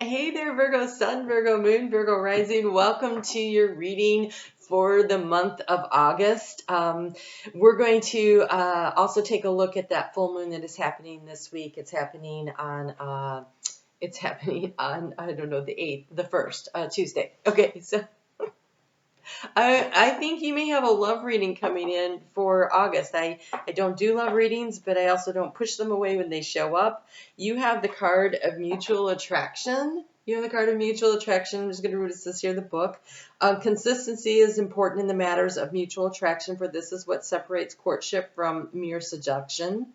Hey there, Virgo Sun, Virgo Moon, Virgo Rising. Welcome to your reading for the month of August. We're going to also take a look at that full moon that is happening this week. It's happening on I don't know, the 8th, the 1st, Tuesday. Okay, so I think you may have a love reading coming in for August. I don't do love readings, but I also don't push them away when they show up. You have the card of mutual attraction. You have the card of mutual attraction. I'm just going to read what it says here in the book. Consistency is important in the matters of mutual attraction, for this is what separates courtship from mere seduction.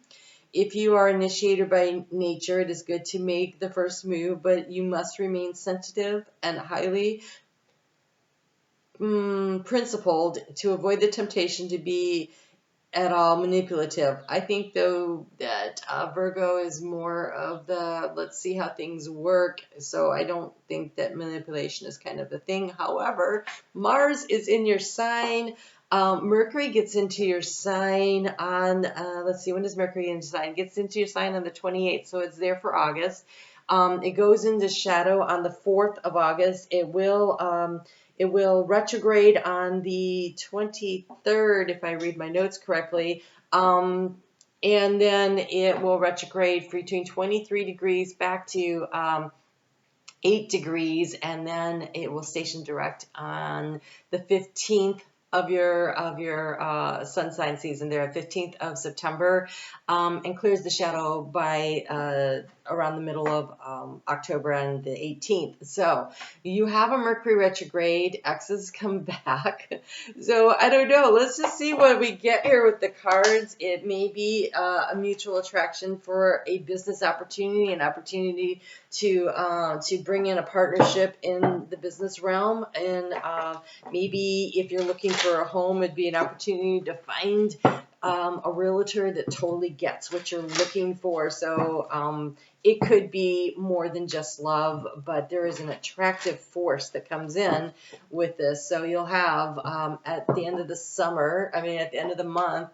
If you are initiated by nature, it is good to make the first move, but you must remain sensitive and highly principled to avoid the temptation to be at all manipulative. I think, though, that Virgo is more of the let's see how things work, so I don't think that manipulation is kind of the thing. However, Mars is in your sign. Mercury gets into your sign on, let's see, when does Mercury in your sign? Gets into your sign on the 28th, so it's there for August. It goes into shadow on the 4th of August. It will retrograde on the 23rd, if I read my notes correctly. And then it will retrograde for between 23 degrees back to 8 degrees, and then it will station direct on the 15th of your sun sign season there, 15th of September, and clears the shadow by around the middle of October on the 18th. So you have a Mercury retrograde, exes come back. So I don't know. Let's just see what we get here with the cards. It may be a mutual attraction for a business opportunity, an opportunity to bring in a partnership in the business realm, and maybe if you're looking for a home, it'd be an opportunity to find a realtor that totally gets what you're looking for. So it could be more than just love, but there is an attractive force that comes in with this. So you'll have at the end of the summer, at the end of the month,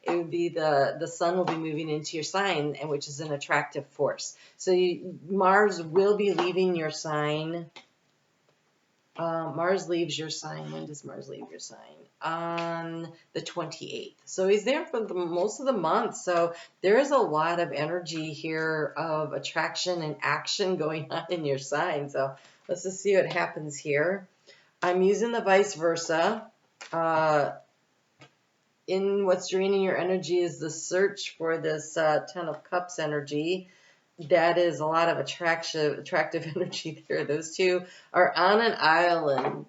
it would be the sun will be moving into your sign, and which is an attractive force. So Mars will be leaving your sign. Mars leaves your sign. When does Mars leave your sign? On the 28th. So he's there for most of the month. So there is a lot of energy here of attraction and action going on in your sign. So let's just see what happens here. I'm using the Viceversa. In what's draining your energy is the search for this Ten of Cups energy. That is a lot of attractive energy there. Those two are on an island.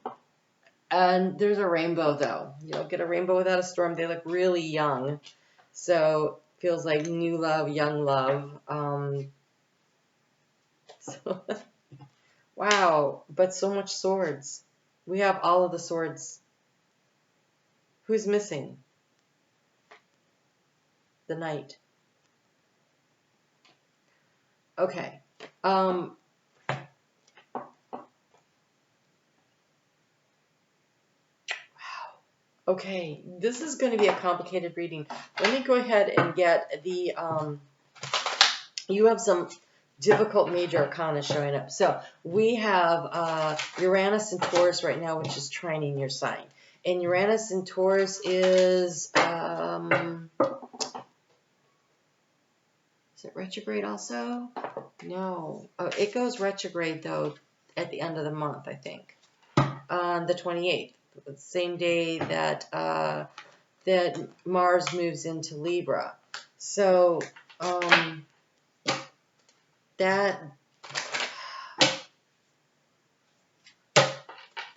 And there's a rainbow, though. You don't get a rainbow without a storm. They look really young. So feels like new love, young love. Wow, but so much swords. We have all of the swords. Who's missing? The knight. Okay. Wow. Okay, this is going to be a complicated reading. Let me go ahead and get the, you have some difficult major arcana showing up. So we have Uranus and Taurus right now, which is trining your sign. And Uranus and Taurus is it retrograde also? No. Oh, it goes retrograde, though, at the end of the month, I think. On the 28th. The same day that that Mars moves into Libra. So that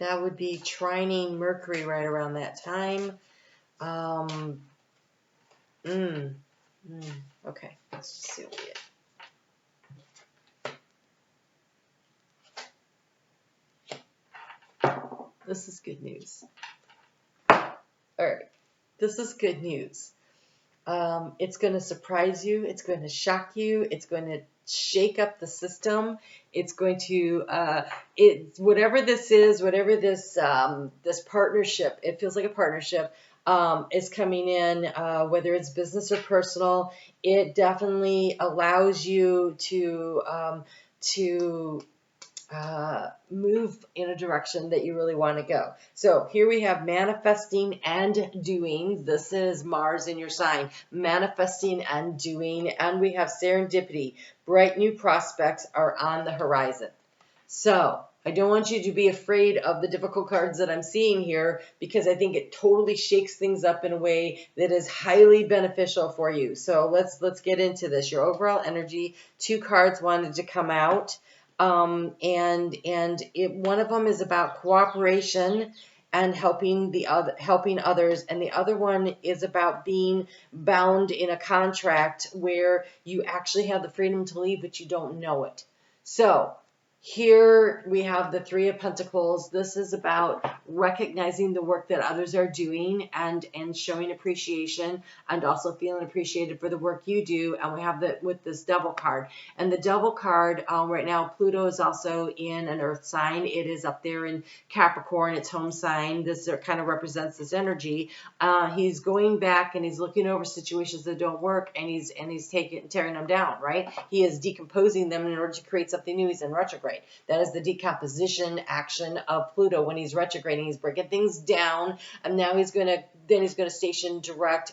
would be trining Mercury right around that time. Okay, let's just see what we get. This is good news. All right, this is good news. It's going to surprise you. It's going to shock you. It's going to shake up the system. It's going to, whatever this is, whatever this this partnership, it feels like a partnership, is coming in, whether it's business or personal. It definitely allows you to move in a direction that you really want to go. So here we have manifesting and doing. This is Mars in your sign, manifesting and doing. And we have serendipity. Bright new prospects are on the horizon. So I don't want you to be afraid of the difficult cards that I'm seeing here, because I think it totally shakes things up in a way that is highly beneficial for you. So let's get into this. Your overall energy. 2 cards wanted to come out. One of them is about cooperation and helping others, and the other one is about being bound in a contract where you actually have the freedom to leave, but you don't know it. So here we have the 3 of Pentacles. This is about recognizing the work that others are doing and showing appreciation, and also feeling appreciated for the work you do. And we have that with this Devil card. And the Devil card, right now, Pluto is also in an Earth sign. It is up there in Capricorn, its home sign. This kind of represents this energy. He's going back and he's looking over situations that don't work, and he's tearing them down, right? He is decomposing them in order to create something new. He's in retrograde. That is the decomposition action of Pluto when he's retrograding. He's breaking things down, and now he's going to station direct,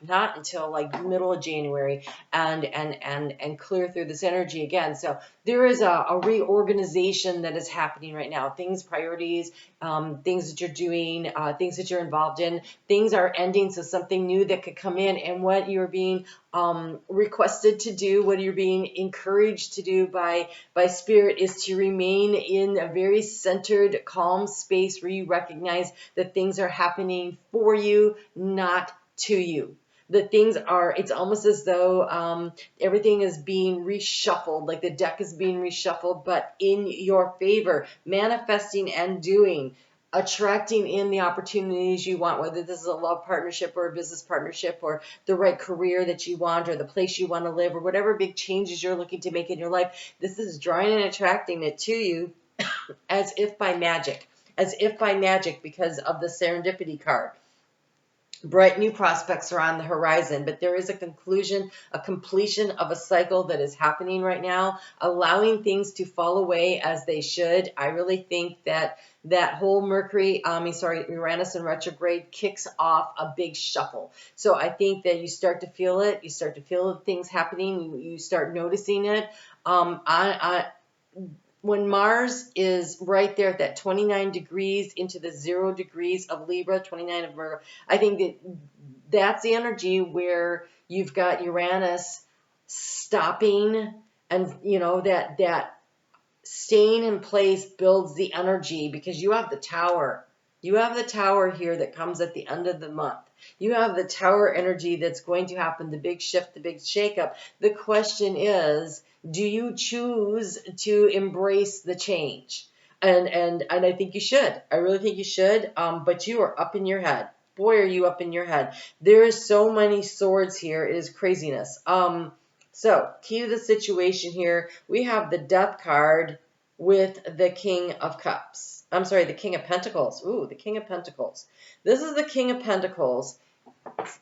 not until like middle of January, and clear through this energy again. So there is a reorganization that is happening right now. Things, priorities, things that you're doing, things that you're involved in, things are ending. So something new that could come in, and what you're being requested to do, what you're being encouraged to do by Spirit, is to remain in a very centered, calm space where you recognize that things are happening for you, not to you. The things are, it's almost as though everything is being reshuffled, like the deck is being reshuffled, but in your favor, manifesting and doing, attracting in the opportunities you want, whether this is a love partnership or a business partnership, or the right career that you want, or the place you want to live, or whatever big changes you're looking to make in your life. This is drawing and attracting it to you as if by magic, because of the serendipity card. Bright new prospects are on the horizon, but there is a completion of a cycle that is happening right now, allowing things to fall away as they should. I really think that whole Uranus in retrograde kicks off a big shuffle. So I think that you start to feel it. You start to feel things happening. You start noticing it. When Mars is right there at that 29 degrees into the 0 degrees of Libra, 29 of Virgo, I think that's the energy where you've got Uranus stopping, and that staying in place builds the energy, because you have the Tower. You have the Tower here that comes at the end of the month. You have the Tower energy that's going to happen, the big shift, the big shakeup. The question is, do you choose to embrace the change? And I think you should. I really think you should. But you are up in your head. Boy, are you up in your head. There is so many swords here. It is craziness. So key to the situation here, we have the Death card with the King of Cups. I'm sorry, the King of Pentacles. Ooh, the King of Pentacles. This is the King of Pentacles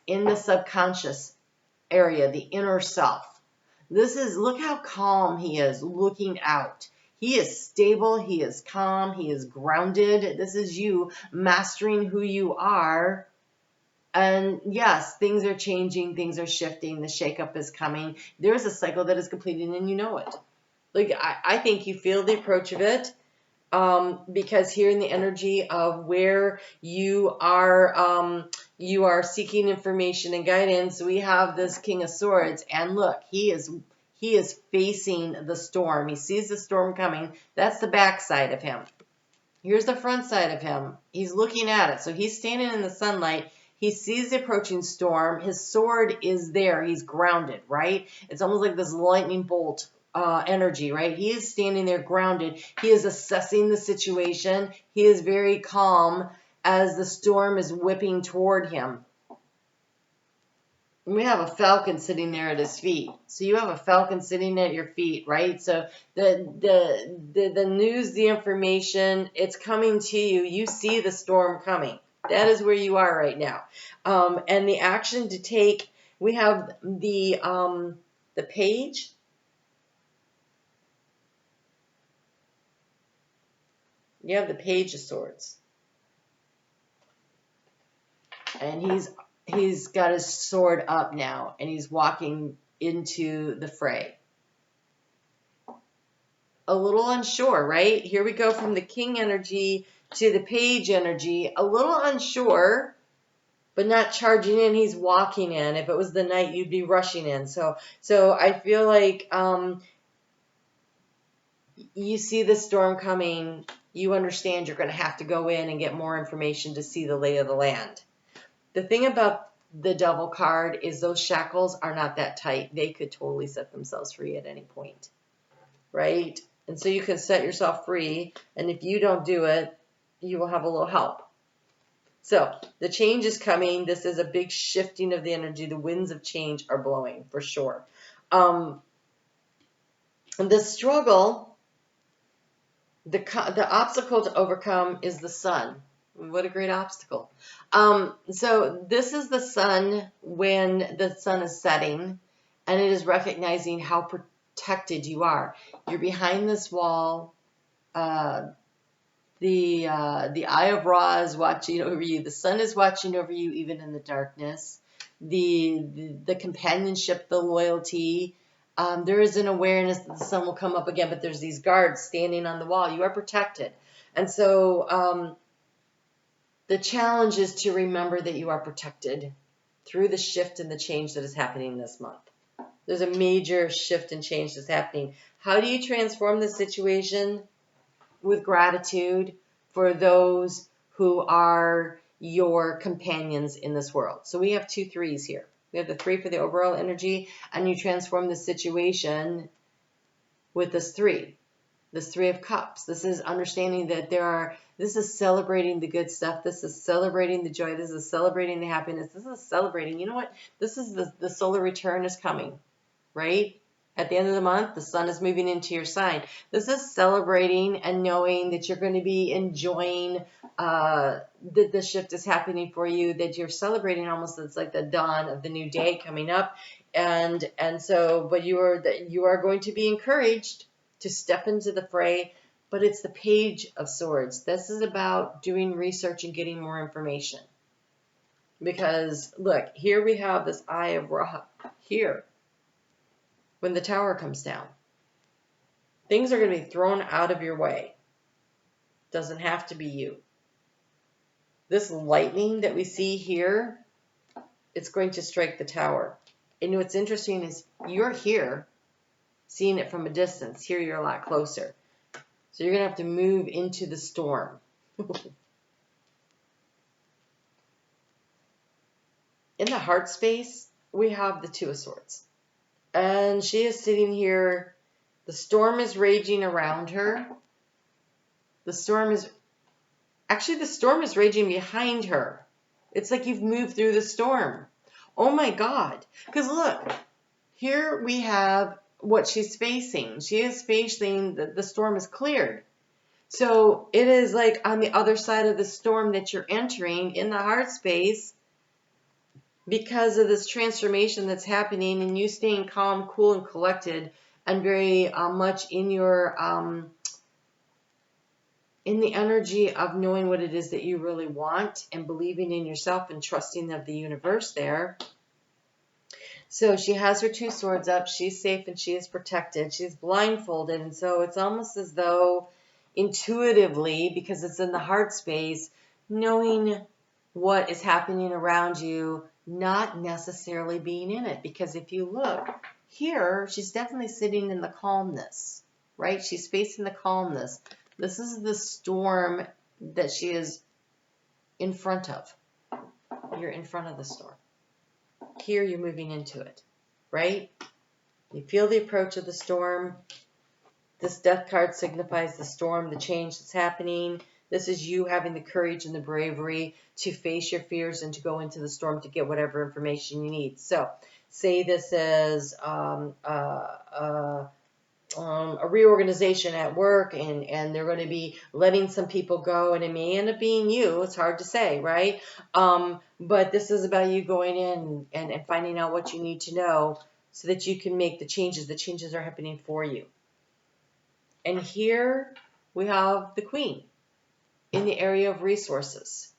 in the subconscious area, the inner self. Look how calm he is looking out. He is stable, he is calm, he is grounded. This is you mastering who you are. And yes, things are changing, things are shifting, the shakeup is coming. There is a cycle that is completing, and you know it. Like, I think you feel the approach of it. Because here in the energy of where you are seeking information and guidance, we have this King of Swords, and look, he is facing the storm. He sees the storm coming. That's the back side of him. Here's the front side of him. He's looking at it. So he's standing in the sunlight. He sees the approaching storm. His sword is there. He's grounded, right? It's almost like this lightning bolt energy, right? He is standing there grounded. He is assessing the situation. He is very calm as the storm is whipping toward him. And we have a falcon sitting there at his feet. So you have a falcon sitting at your feet, right? So the news, the information, it's coming to you. You see the storm coming. That is where you are right now. And the action to take, we have the Page. You have the Page of Swords. And he's got his sword up now, and he's walking into the fray. A little unsure, right? Here we go from the King energy to the Page energy. A little unsure, but not charging in. He's walking in. If it was the Knight, you'd be rushing in. So I feel like you see the storm coming. You understand you're going to have to go in and get more information to see the lay of the land. The thing about the Devil card is those shackles are not that tight. They could totally set themselves free at any point, right? And so you can set yourself free, and if you don't do it, you will have a little help. So the change is coming. This is a big shifting of the energy. The winds of change are blowing for sure. And the struggle, the obstacle to overcome is the sun. What a great obstacle. So this is the sun when the sun is setting, and it is recognizing how protected you are. You're behind this wall. The eye of Ra is watching over you. The sun is watching over you even in the darkness. The companionship, the loyalty. There is an awareness that the sun will come up again, but there's these guards standing on the wall. You are protected. And so the challenge is to remember that you are protected through the shift and the change that is happening this month. There's a major shift and change that's happening. How do you transform the situation? With gratitude for those who are your companions in this world. So we have 2 3s here. We have the 3 for the overall energy, and you transform the situation with this 3 of Cups. This is understanding that this is celebrating the good stuff. This is celebrating the joy. This is celebrating the happiness. This is celebrating, you know what? This is the solar return is coming, right? At the end of the month, the sun is moving into your sign. This is celebrating and knowing that you're going to be enjoying that the shift is happening for you, that you're celebrating almost. It's like the dawn of the new day coming up. And so, but you are going to be encouraged to step into the fray. But it's the Page of Swords. This is about doing research and getting more information. Because look, here we have this Eye of Ra here. When the tower comes down, things are going to be thrown out of your way. Doesn't have to be you. This lightning that we see here, it's going to strike the tower. And what's interesting is you're here, seeing it from a distance. Here you're a lot closer. So you're going to have to move into the storm. In the heart space, we have the 2 of Swords. And she is sitting here. The storm is raging around her. The storm is raging behind her. It's like you've moved through the storm. Oh my God. Because look, here we have what she's facing. She is facing the storm is cleared. So it is like on the other side of the storm that you're entering in the heart space. Because of this transformation that's happening and you staying calm, cool, and collected, and very much in your in the energy of knowing what it is that you really want and believing in yourself and trusting of the universe there. So she has her 2 swords up. She's safe and she is protected. She's blindfolded, and so it's almost as though intuitively, because it's in the heart space, knowing what is happening around you, not necessarily being in it. Because if you look here, she's definitely sitting in the calmness, right? She's facing the calmness. This is the storm that she is in front of. You're in front of the storm. Here you're moving into it, right? You feel the approach of the storm. This Death card signifies the storm, the change that's happening. This is you having the courage and the bravery to face your fears and to go into the storm to get whatever information you need. So, say this is a reorganization at work, and they're going to be letting some people go, and it may end up being you. It's hard to say, right? But this is about you going in and finding out what you need to know so that you can make the changes. The changes are happening for you. And here we have the Queen. in the area of resources.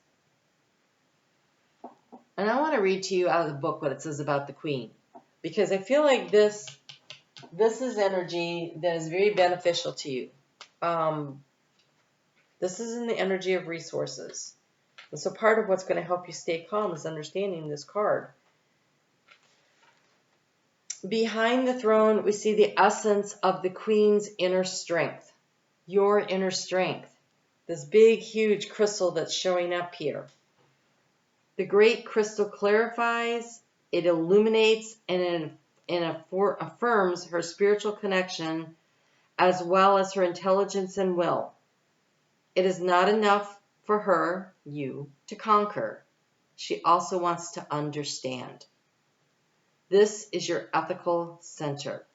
And I want to read to you out of the book what it says about the Queen, because I feel like this is energy that is very beneficial to you. This is in the energy of resources. And so part of what's going to help you stay calm is understanding this card. Behind the throne, we see the essence of the Queen's inner strength. Your inner strength. This big, huge crystal that's showing up here. The great crystal clarifies, it illuminates, and affirms her spiritual connection as well as her intelligence and will. It is not enough for her, you, to conquer. She also wants to understand. This is your ethical center.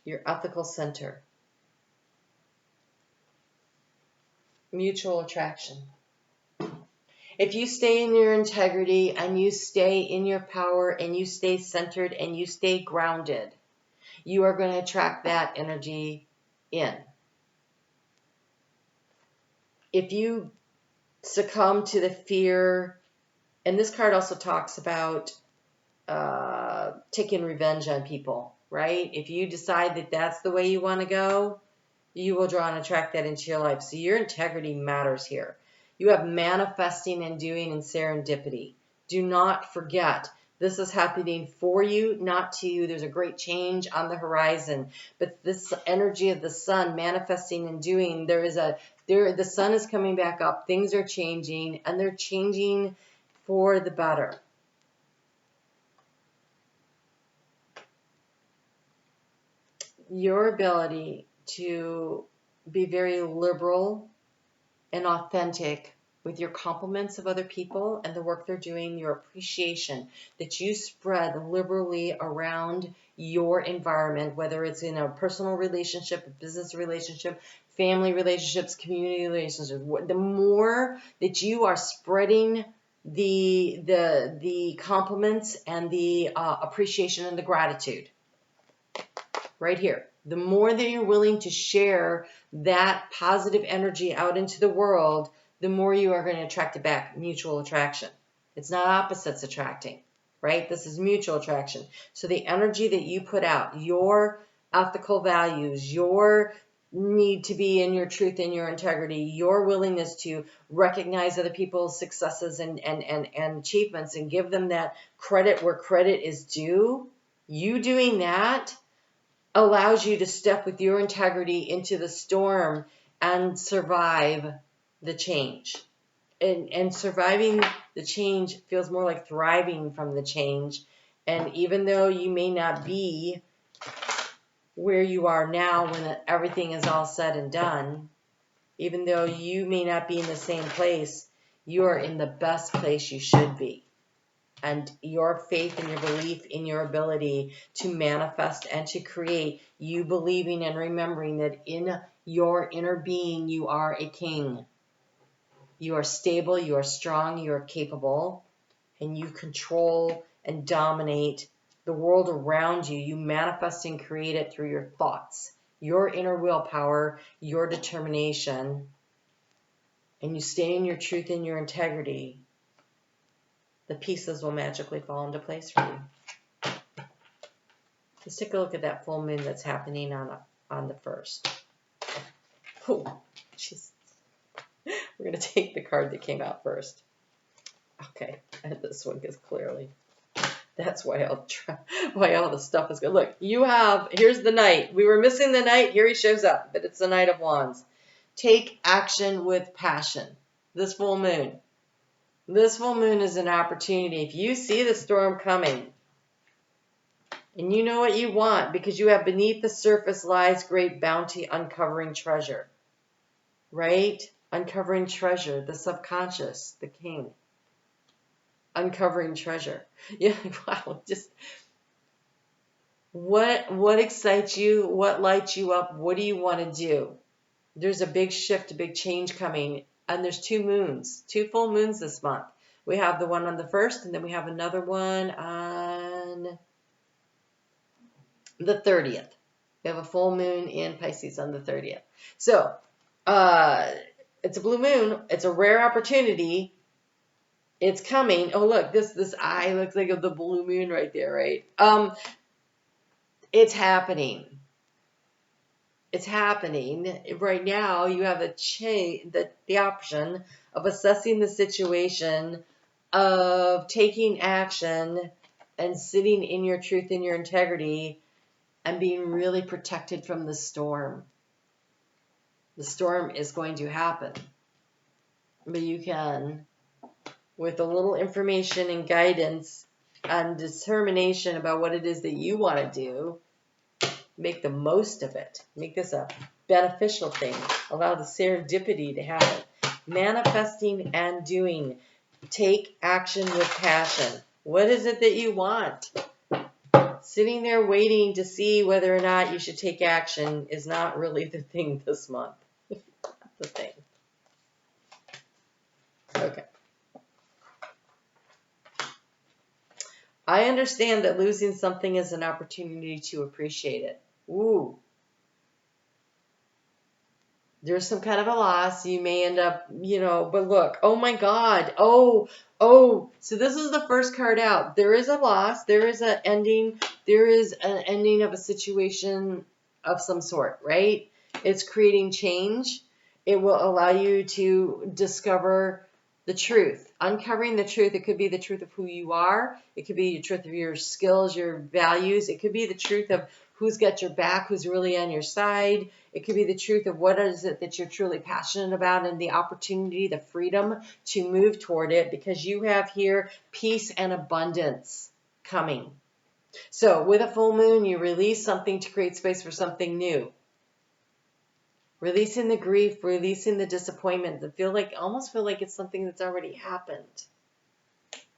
Your ethical center. Mutual attraction. If you stay in your integrity and you stay in your power and you stay centered and you stay grounded, you are going to attract that energy in. If you succumb to the fear, and this card also talks about taking revenge on people, right? If you decide that that's the way you want to go, you will draw and attract that into your life. So your integrity matters here. You have manifesting and doing and serendipity. Do not forget, this is happening for you, not to you. There's a great change on the horizon. But this energy of the sun manifesting and doing, the sun is coming back up. Things are changing, and they're changing for the better. Your ability to be very liberal and authentic with your compliments of other people and the work they're doing, your appreciation that you spread liberally around your environment, whether it's in a personal relationship, a business relationship, family relationships, community relationships. The more that you are spreading the compliments and the appreciation and the gratitude, right here, the more that you're willing to share that positive energy out into the world, the more you are going to attract it back. Mutual attraction. It's not opposites attracting, right? This is mutual attraction. So the energy that you put out, your ethical values, your need to be in your truth and your integrity, your willingness to recognize other people's successes and achievements and give them that credit where credit is due, you doing that allows you to step with your integrity into the storm and survive the change. And surviving the change feels more like thriving from the change. And even though you may not be where you are now when everything is all said and done, even though you may not be in the same place, you are in the best place you should be. And your faith and your belief in your ability to manifest and to create, you believing and remembering that in your inner being, you are a king. You are stable, you are strong, you are capable, and you control and dominate the world around you. You manifest and create it through your thoughts, your inner willpower, your determination, and you stay in your truth and your integrity. The pieces will magically fall into place for you. Let's take a look at that full moon that's happening on the 1st. Oh, jeez. We're going to take the card that came out first. Okay, and this one because clearly that's why all the stuff is good. Look, here's the Knight. We were missing the Knight. Here he shows up, but it's the Knight of Wands. Take action with passion. This full moon. This full moon is an opportunity. If you see the storm coming, and you know what you want, because you have beneath the surface lies great bounty, uncovering treasure. Right? Uncovering treasure, the subconscious, the king. Uncovering treasure. Yeah, wow, just what excites you? What lights you up? What do you want to do? There's a big shift, a big change coming. And there's 2 moons, 2 full moons this month. We have the one on the 1st, and then we have another one on the 30th. We have a full moon in Pisces on the 30th. So, it's a blue moon. It's a rare opportunity. It's coming. Oh, look, this eye looks like the blue moon right there, right? It's happening. It's happening. Right now, you have the option of assessing the situation, of taking action, and sitting in your truth and your integrity, and being really protected from the storm. The storm is going to happen. But you can, with a little information and guidance and determination about what it is that you want to do, make the most of it. Make this a beneficial thing. Allow the serendipity to happen. Manifesting and doing. Take action with passion. What is it that you want? Sitting there waiting to see whether or not you should take action is not really the thing this month. The thing. Okay. I understand that losing something is an opportunity to appreciate it. Ooh. There's some kind of a loss. You may end up, but look, oh my God. Oh. So this is the first card out. There is a loss. There is an ending. There is an ending of a situation of some sort, right? It's creating change. It will allow you to discover the truth, uncovering the truth. It could be the truth of who you are. It could be the truth of your skills, your values. It could be the truth of who's got your back, who's really on your side. It could be the truth of what is it that you're truly passionate about, and the opportunity, the freedom to move toward it, because you have here peace and abundance coming. So with a full moon, you release something to create space for something new. Releasing the grief, releasing the disappointment. Almost feel like it's something that's already happened.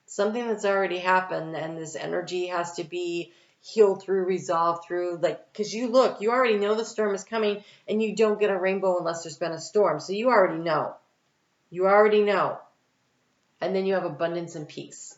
Something that's already happened, and this energy has to be healed through, resolved through, because you already know the storm is coming, and you don't get a rainbow unless there's been a storm. So you already know. You already know. And then you have abundance and peace.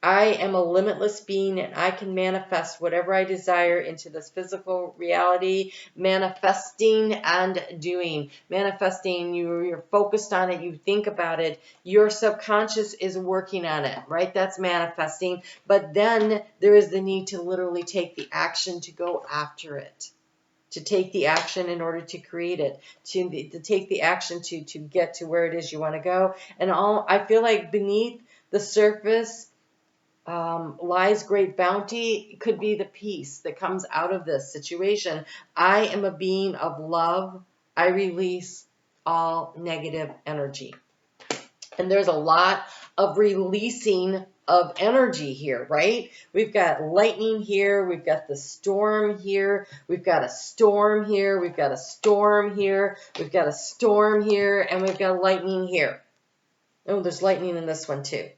I am a limitless being, and I can manifest whatever I desire into this physical reality. Manifesting and doing. Manifesting, you're focused on it, you think about it, your subconscious is working on it, right? That's manifesting. But then there is the need to literally take the action to go after it. To take the action in order to create it. To take the action to get to where it is you want to go. And I feel like beneath the surface, lies great bounty. Could be the peace that comes out of this situation. I am a being of love. I release all negative energy. And there's a lot of releasing of energy here, right? We've got lightning here. We've got the storm here. We've got a storm here. We've got a storm here. We've got a storm here. And we've got lightning here. Oh, there's lightning in this one too.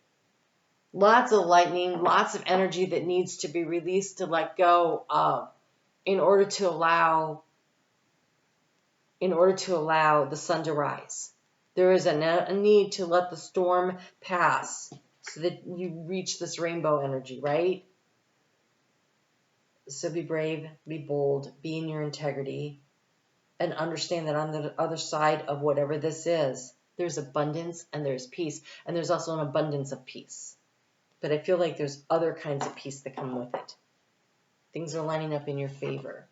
Lots of lightning, lots of energy that needs to be released, to let go of, in order to allow the sun to rise. There is a need to let the storm pass so that you reach this rainbow energy, right? So be brave, be bold, be in your integrity, and understand that on the other side of whatever this is, there's abundance and there's peace, and there's also an abundance of peace. But I feel like there's other kinds of peace that come with it. Things are lining up in your favor.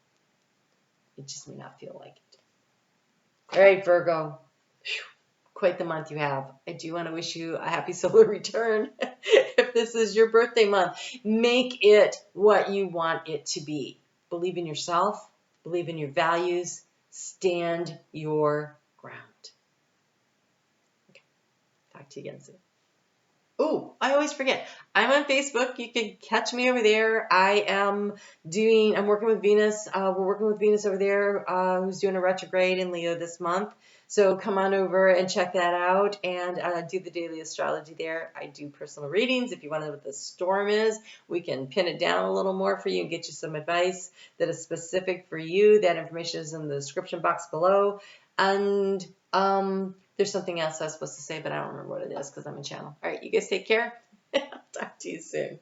It just may not feel like it. All right, Virgo. Whew. Quite the month you have. I do want to wish you a happy solar return. If this is your birthday month, make it what you want it to be. Believe in yourself. Believe in your values. Stand your ground. Okay. Talk to you again soon. Oh, I always forget. I'm on Facebook. You can catch me over there. I'm working with Venus. We're working with Venus over there, who's doing a retrograde in Leo this month. So come on over and check that out, and do the daily astrology there. I do personal readings. If you want to know what the storm is, we can pin it down a little more for you and get you some advice that is specific for you. That information is in the description box below. And there's something else I was supposed to say, but I don't remember what it is because I'm in channel. All right, you guys take care. Talk to you soon.